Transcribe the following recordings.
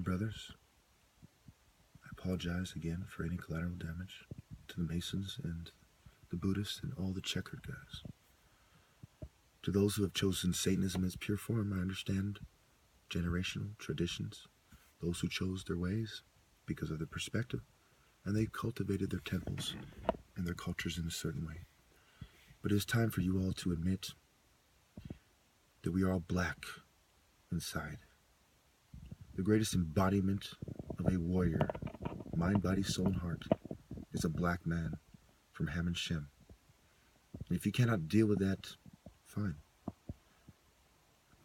My brothers, I apologize again for any collateral damage to the Masons and the Buddhists and all the checkered guys. To those who have chosen Satanism as pure form, I understand generational traditions, those who chose their ways because of their perspective, and they cultivated their temples and their cultures in a certain way. But it is time for you all to admit that we are all black inside. The greatest embodiment of a warrior, mind, body, soul, and heart, is a black man from Ham and Shem. And if you cannot deal with that, fine.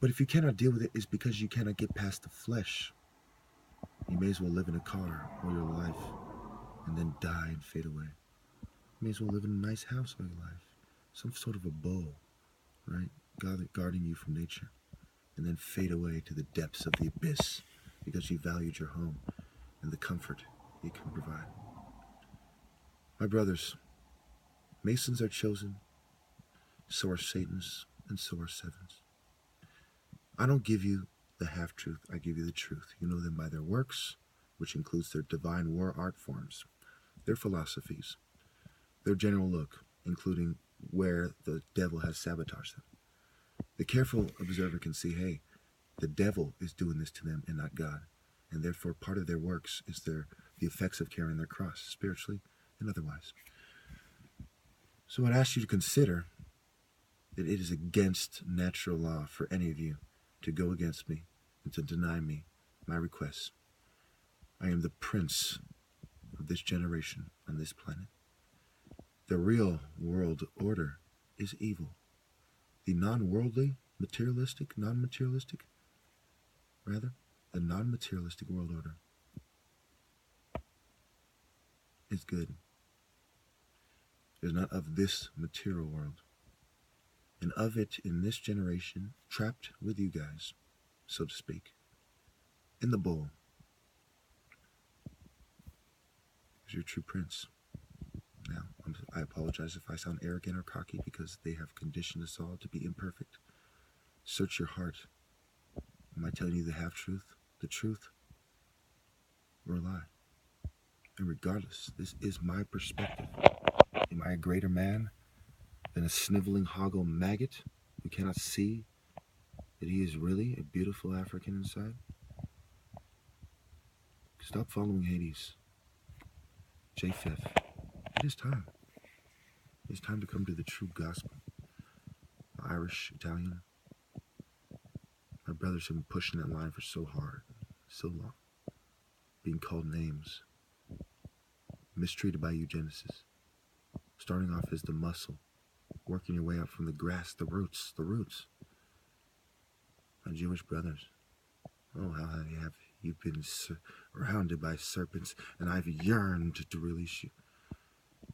But if you cannot deal with it, it's because you cannot get past the flesh. You may as well live in a car all your life and then die and fade away. You may as well live in a nice house all your life. Some sort of a bowl, right? Guarding you from nature. And then fade away to the depths of the abyss because you valued your home and the comfort it can provide. My brothers, Masons are chosen, so are Satans, and so are Sevens. I don't give you the half-truth, I give you the truth. You know them by their works, which includes their divine war art forms, their philosophies, their general look, including where the devil has sabotaged them. The careful observer can see, hey, the devil is doing this to them and not God. And therefore part of their works is the effects of carrying their cross, spiritually and otherwise. So I'd ask you to consider that it is against natural law for any of you to go against me and to deny me my requests. I am the prince of this generation on this planet. The real world order is evil. The non-worldly, materialistic, non-materialistic, rather, the non-materialistic world order is good. It is not of this material world. And of it in this generation, trapped with you guys, so to speak, in the bowl, is your true prince. Now, I apologize if I sound arrogant or cocky because they have conditioned us all to be imperfect. Search your heart. Am I telling you the half-truth, the truth, or a lie? And regardless, this is my perspective. Am I a greater man than a sniveling hoggle maggot who cannot see that he is really a beautiful African inside? Stop following Hades. Japheth. It is time. It is time to come to the true gospel. Irish, Italian. My brothers have been pushing that line for so hard, so long. Being called names. Mistreated by eugenicists. Starting off as the muscle. Working your way up from the grass, the roots. My Jewish brothers. Oh, how have you been surrounded by serpents, and I've yearned to release you.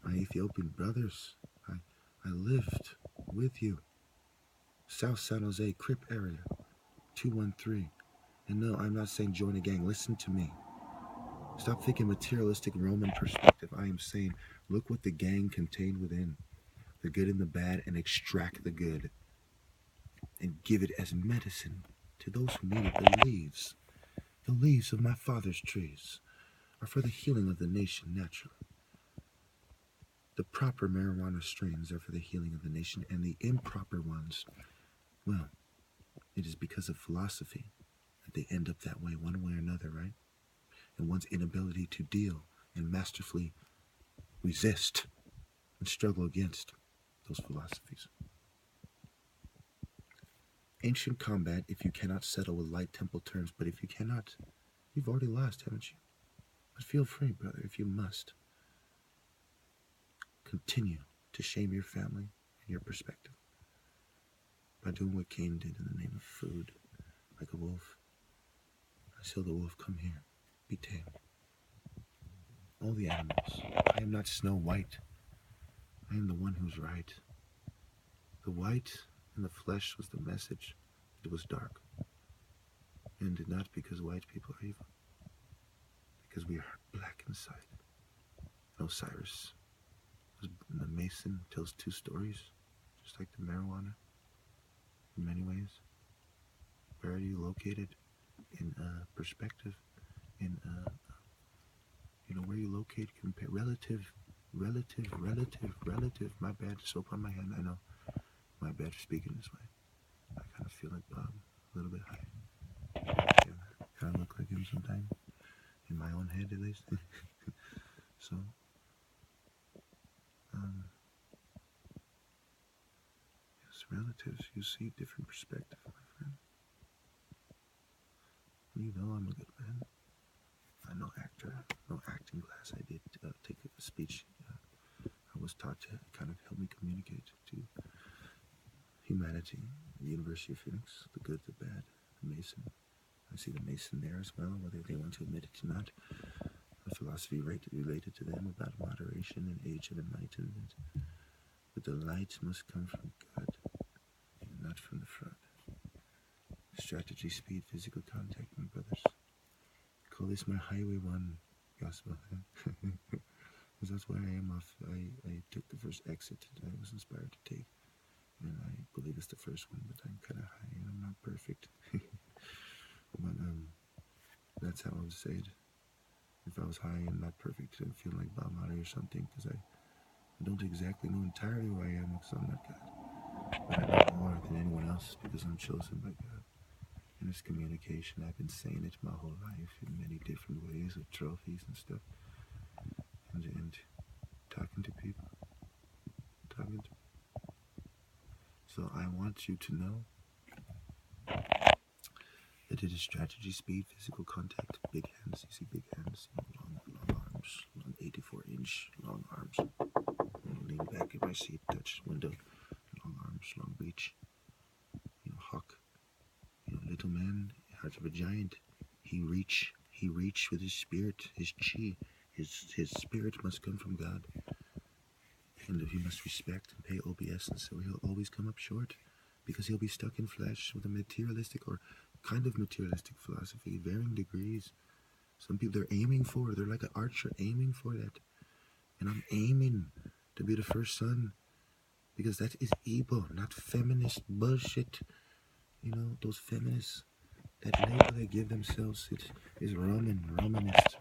My Ethiopian brothers, I lived with you. South San Jose, Crip area, 213. And no, I'm not saying join a gang. Listen to me. Stop thinking materialistic Roman perspective. I am saying, look what the gang contained within. The good and the bad, and extract the good. And give it as medicine to those who need it. The leaves. The leaves of my father's trees are for the healing of the nation naturally. The proper marijuana strains are for the healing of the nation, and the improper ones, well, it is because of philosophy that they end up that way one way or another, right? And one's inability to deal and masterfully resist and struggle against those philosophies. Ancient combat, if you cannot settle with light temple terms, but if you cannot, you've already lost, haven't you? But feel free, brother, if you must. Continue to shame your family and your perspective by doing what Cain did in the name of food, like a wolf. I saw the wolf, come here, be tame. All the animals. I am not Snow White. I am the one who's right. The white in the flesh was the message. It was dark. And not because white people are evil. Because we are black inside. Osiris, the Mason, tells two stories, just like the marijuana, in many ways. Where are you located in perspective? And where you locate, compare, relative. My bad, soap on my hand. I know. My bad for speaking this way. I kind of feel like Bob, a little bit high. Yeah, kind of look like him sometimes, in my own head at least. So, yes, relatives, you see different perspective, my friend. You know I'm a good man. I'm no actor, no acting class. I did take a speech. I was taught to kind of help me communicate to humanity. The University of Phoenix, the good, the bad, the Mason. I see the Mason there as well, whether they want to admit it or not. A philosophy related to them about moderation and age of enlightenment. But the light must come from God, and not from the front. Strategy, speed, physical contact, my brothers. Call this my Highway 1 gospel. Because that's where I am off. I took the first exit that I was inspired to take. And I believe it's the first one, but I'm kind of high and I'm not perfect. But that's how I would say it. If I was high and not perfect, I'd feel like Bob Marley or something, because I don't exactly know entirely who I am, because I'm not God. But I know more than anyone else, because I'm chosen by God. And it's communication. I've been saying it my whole life in many different ways, with trophies and stuff. And talking to people. So I want you to know that it is strategy, speed, physical contact, big hands. You see big hands, long arms, long 84-inch long arms. Lean back in my seat, touch window, long arms, long reach. Hawk. Little man, heart of a giant. He reach with his spirit, his chi. His spirit must come from God. And he must respect and pay obeisance, so he'll always come up short, because he'll be stuck in flesh with a materialistic or kind of materialistic philosophy, varying degrees. Some people they're like an archer aiming for that. And I'm aiming to be the first son, because that is evil, not feminist bullshit. Those feminists, that label they give themselves, it is Romanist,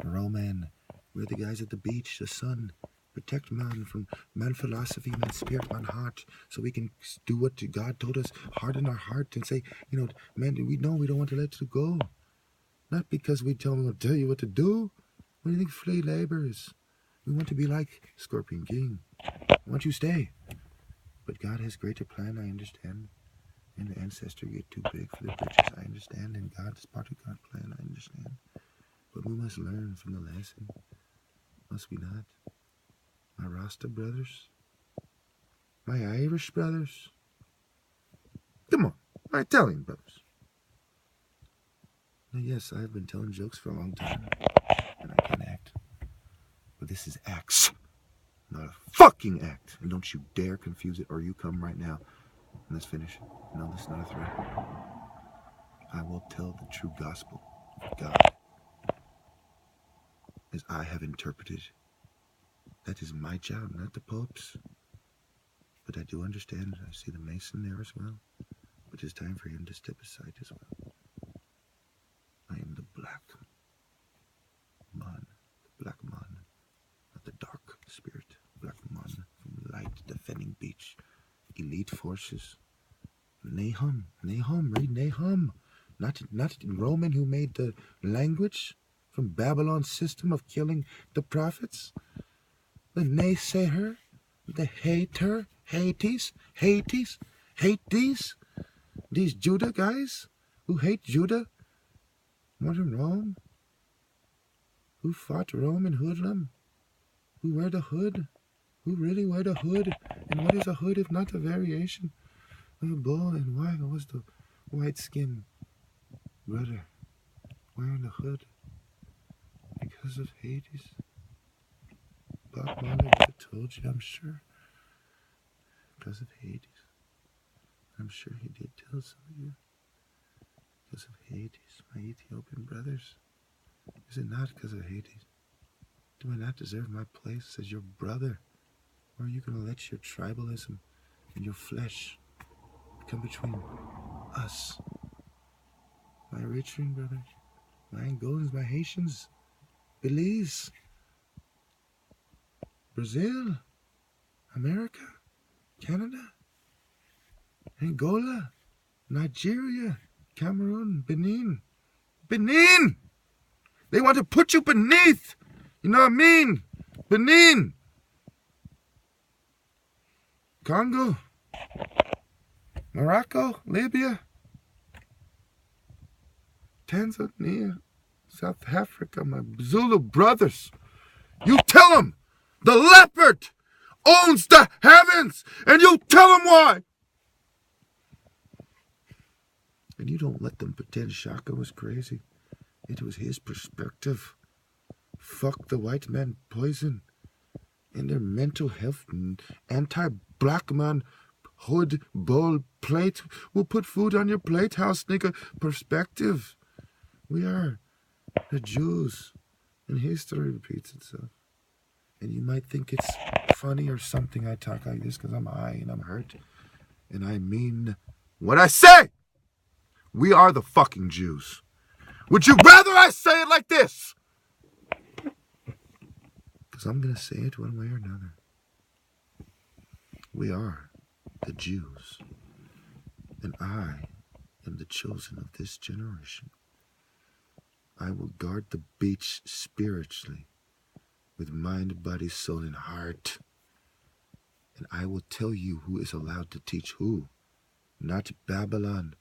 Roman. We're the guys at the beach, the sun. Protect man from man philosophy, man spirit, man heart, so we can do what God told us, harden our heart and say, man, we know we don't want to let it go. Not because we tell you what to do. What do you think free labor is? We want to be like Scorpion King. I want you to stay. But God has greater plan, I understand. And the ancestor get too big for the britches, I understand. And God's part of God's plan, I understand. But we must learn from the lesson. Must we not? My Rasta brothers, my Irish brothers, come on, my Italian brothers. Now, yes, I've been telling jokes for a long time, and I can act. But this is acts, not a fucking act. And don't you dare confuse it, or you come right now. And let's finish. No, this is not a threat. I will tell the true gospel of God as I have interpreted. That is my job, not the Pope's. But I do understand. I see the Mason there as well. But it's time for him to step aside as well. I am the black man, not the dark spirit. Black man from light defending beach. Elite forces. Nahum, read Nahum. Not Roman who made the language from Babylon's system of killing the prophets. The naysayer, the hater, hate these Judah guys who hate Judah, modern Rome, who fought Rome and hoodlum, who wear the hood, who really wear the hood, and what is a hood if not a variation of a bull, and why was the white skin brother wearing the hood? Because of Hades. Bob Marley would have told you, I'm sure. Because of Hades. I'm sure he did tell some of you. Because of Hades, my Ethiopian brothers. Is it not because of Hades? Do I not deserve my place as your brother? Or are you going to let your tribalism and your flesh come between us? My Richard brothers, my Angolans, my Haitians, Belize, Brazil, America, Canada, Angola, Nigeria, Cameroon, Benin. Benin! They want to put you beneath! You know what I mean? Benin! Congo, Morocco, Libya, Tanzania, South Africa, my Zulu brothers. You tell them the leopard owns the heavens, and you tell them why. And you don't let them pretend Shaka was crazy. It was his perspective. Fuck the white man poison and their mental health anti-black man hood bowl plate will put food on your plate house nigga perspective. We are the Jews, and history repeats itself. And you might think it's funny or something I talk like this because I'm high and I'm hurt. And I mean what I say! We are the fucking Jews. Would you rather I say it like this? Because I'm going to say it one way or another. We are the Jews. And I am the chosen of this generation. I will guard the beach spiritually with mind, body, soul, and heart. And I will tell you who is allowed to teach who, not Babylon.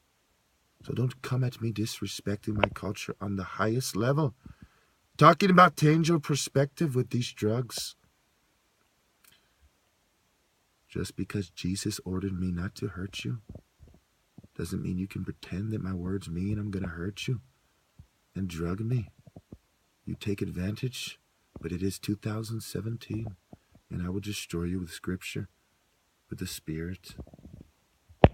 So don't come at me disrespecting my culture on the highest level. Talking about tangible perspective with these drugs. Just because Jesus ordered me not to hurt you doesn't mean you can pretend that my words mean I'm going to hurt you and drug me. You take advantage, but it is 2017, and I will destroy you with scripture, with the Spirit.